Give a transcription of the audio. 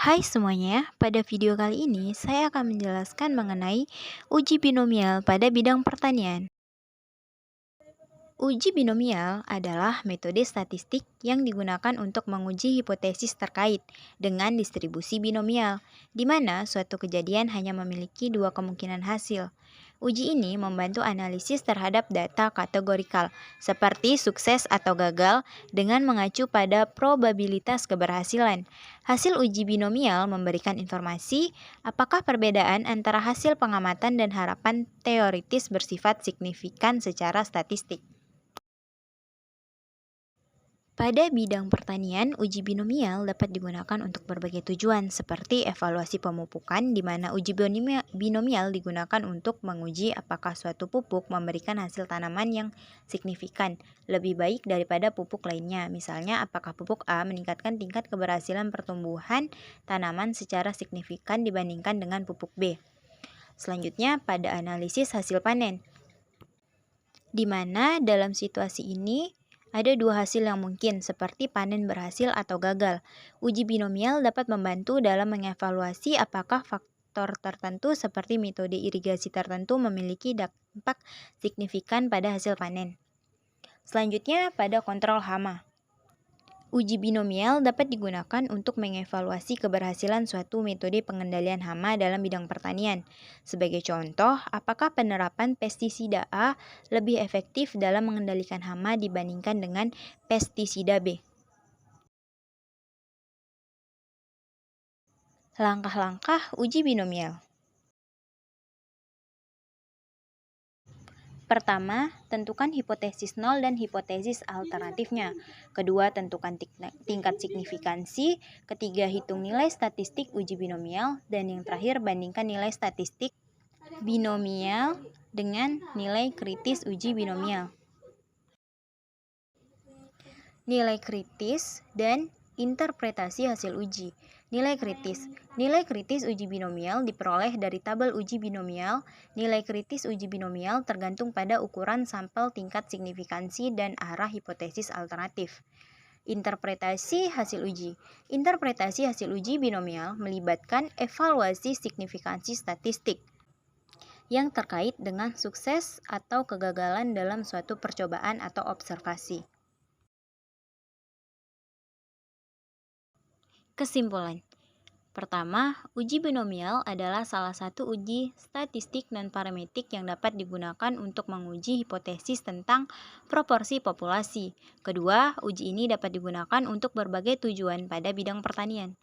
Hai semuanya, pada video kali ini saya akan menjelaskan mengenai uji binomial pada bidang pertanian. Uji binomial adalah metode statistik yang digunakan untuk menguji hipotesis terkait dengan distribusi binomial, di mana suatu kejadian hanya memiliki dua kemungkinan hasil. Uji ini membantu analisis terhadap data kategorikal, seperti sukses atau gagal, dengan mengacu pada probabilitas keberhasilan. Hasil uji binomial memberikan informasi apakah perbedaan antara hasil pengamatan dan harapan teoritis bersifat signifikan secara statistik. Pada bidang pertanian, uji binomial dapat digunakan untuk berbagai tujuan, seperti evaluasi pemupukan, di mana uji binomial digunakan untuk menguji apakah suatu pupuk memberikan hasil tanaman yang signifikan, lebih baik daripada pupuk lainnya. Misalnya, apakah pupuk A meningkatkan tingkat keberhasilan pertumbuhan tanaman secara signifikan dibandingkan dengan pupuk B. Selanjutnya, pada analisis hasil panen, di mana dalam situasi ini ada dua hasil yang mungkin, seperti panen berhasil atau gagal. Uji binomial dapat membantu dalam mengevaluasi apakah faktor tertentu seperti metode irigasi tertentu memiliki dampak signifikan pada hasil panen. Selanjutnya, pada kontrol hama. Uji binomial dapat digunakan untuk mengevaluasi keberhasilan suatu metode pengendalian hama dalam bidang pertanian. Sebagai contoh, apakah penerapan pestisida A lebih efektif dalam mengendalikan hama dibandingkan dengan pestisida B? Langkah-langkah uji binomial. Pertama, tentukan hipotesis nol dan hipotesis alternatifnya. Kedua, tentukan tingkat signifikansi. Ketiga, hitung nilai statistik uji binomial. Dan yang terakhir, bandingkan nilai statistik binomial dengan nilai kritis uji binomial. Nilai kritis dan interpretasi hasil uji. Nilai kritis. Nilai kritis uji binomial diperoleh dari tabel uji binomial. Nilai kritis uji binomial tergantung pada ukuran sampel tingkat signifikansi dan arah hipotesis alternatif. Interpretasi hasil uji. Interpretasi hasil uji binomial melibatkan evaluasi signifikansi statistik yang terkait dengan sukses atau kegagalan dalam suatu percobaan atau observasi. Kesimpulan. Pertama, uji binomial adalah salah satu uji statistik non-parametrik yang dapat digunakan untuk menguji hipotesis tentang proporsi populasi. Kedua, uji ini dapat digunakan untuk berbagai tujuan pada bidang pertanian.